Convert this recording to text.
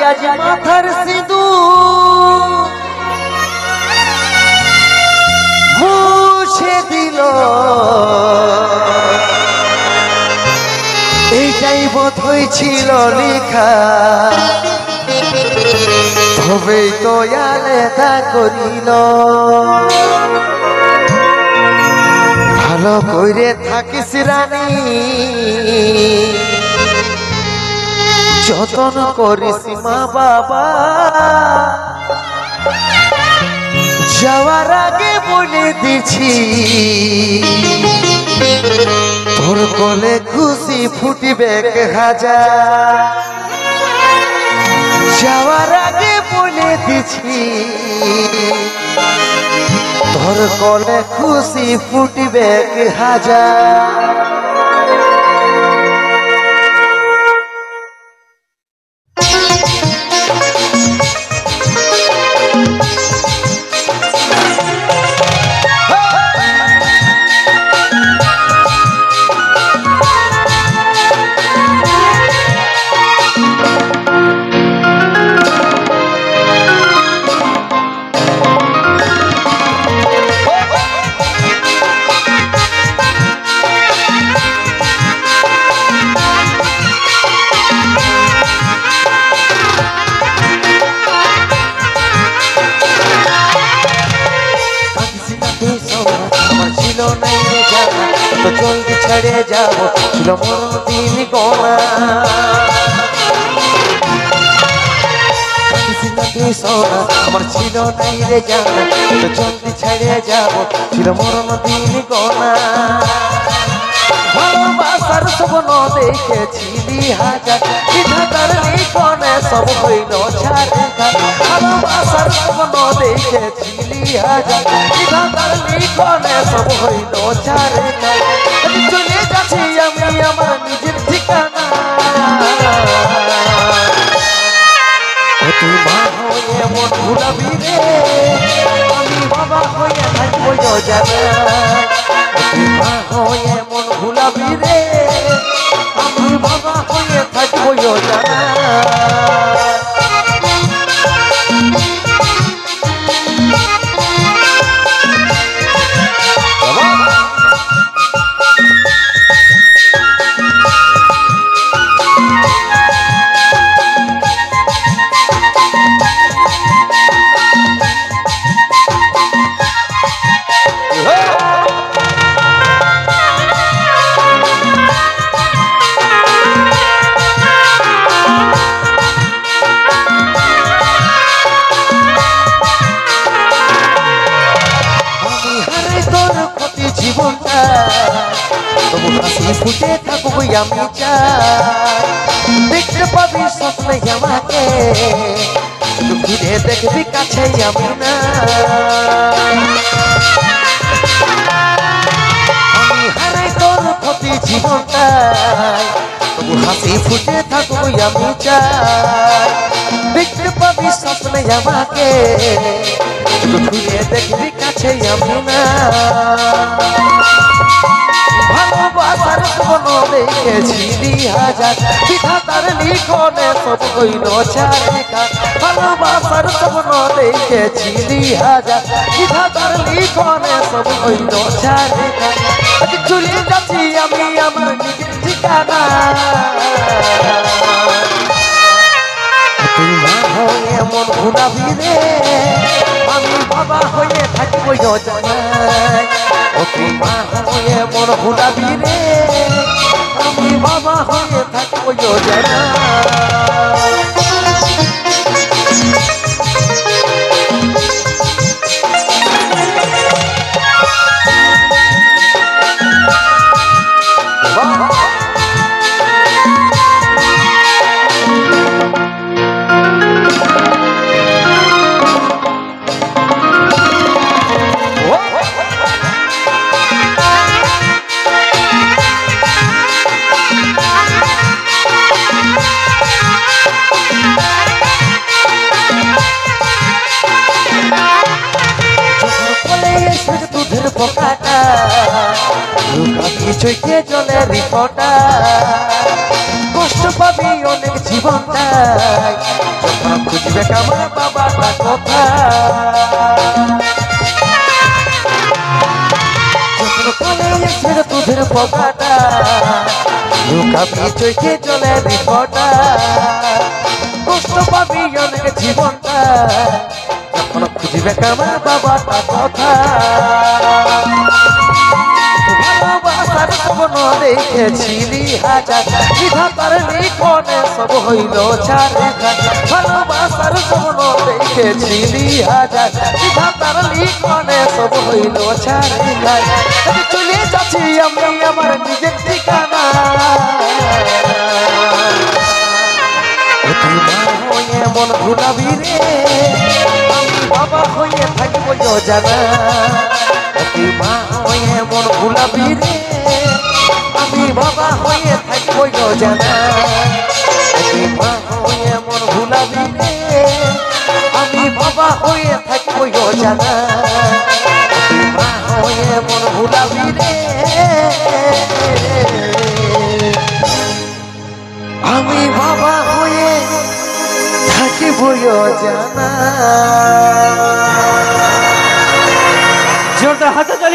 আজ মাথার সিঁদু মুছে দিল, এইটাই বোধ হয়েছিল লেখা, তবেই তো আলাদা করিল। ভালো করে থাকিস রানী, যতন করিস মা বাবা, যাওয়ার আগে বলে দিছি তোর কোলে খুশি ফুটিবে হাজার। যাওয়ার আগে বলে দিছি তোর কোলে খুশি ফুটিবে হাজার। তো জলদি ছেড়ে যাবো, ছিল মরণ দিন গোনা। সোনা আমার ছিল নাই রে জানা, তো জলদি ছেড়ে যাবো, ছিল মরণ দিন গোনা। ভালোবাসার স্বপ্ন দেখেছিলি হাজার, বিধাতার লিখনে সব হইল ছাড়া। ভালোবাসার স্বপ্ন দেখেছিলি হাজার, বিধাতার লিখনে সব হইল ছাড়া। চলে যাচ্ছি আমি আমার নিজের ঠিকানা, তুই মা হয়ে মন ভুলাবি রে, আমি বাবা হয়ে থাকবো জানা। তুই মা হয়ে মন ভুলাবি রে, আমি বাবা হয়ে থাকবো জানা। জীবনটা তবু হাসি ফুটে থাকবো আমি চাই, দেখতে পাবি স্বপ্নে আমাকে, ঘুরে দেখবি কাছে আমি না। আমি হারাই তোর প্রতি জীবনটা, তবু হাসি ফুটে থাকবো আমি চাই, দেখতে পাবি স্বপ্নে আমাকে, ঘুরে দেখবি কাছে আমি না। ভালোবাসার স্বপ্ন দেখেছিলি হাজার, বিধাতার লিখনে সব হইল ছাড়া। ভালোবাসার স্বপ্ন দেখেছিলি হাজার, বিধাতার লিখনে সব হইল ছাড়া। চলে যাচ্ছি আমি আমার নিজের ঠিকানা, তুই মা হয়ে মন ভুলাবি রে, আমি বাবা হয়ে থাকবো জানা। তুই মা হয়ে মন ভুলাবি রে, আমি বাবা হয়ে থাকবো জানা। চোখে জলে রিপোর্টা কষ্ট পাবি অনেক জীবনটাই যখন খুঁজবে আমার বাবাটা কোথায় যখন কালে ছেড়ে দুধের পোকাটা লুকাবি চোখে জলে রিপোর্টা কষ্ট পাবি অনেক জীবনটা যখন খুঁজবে আমার বাবাটা কোথায় ভালোবাসার স্বপ্ন দেখেছিলি হাজার বিধাতার লিখনে সব হইল ছাড়খান ভালোবাসার স্বপ্ন দেখেছিলি হাজার বিধাতার লিখনে সব হইল ছাড়খান চলে যাচ্ছি আমি আমার নিজের ঠিকানা হয়ে মন ভুলাবি রে আমি বাবা হয়ে থাকবো জানা মা হয়ে মন ভুলাবি রে আমি বাবা হয়ে থাকবো জানা মা হয়ে মন ভুলাবি রে আমি বাবা হয়ে থাকবো জানা মা হয়ে মন ভুলাবি রে আমি বাবা হয়ে থাকিবো জানা জোরদার হাতে তালি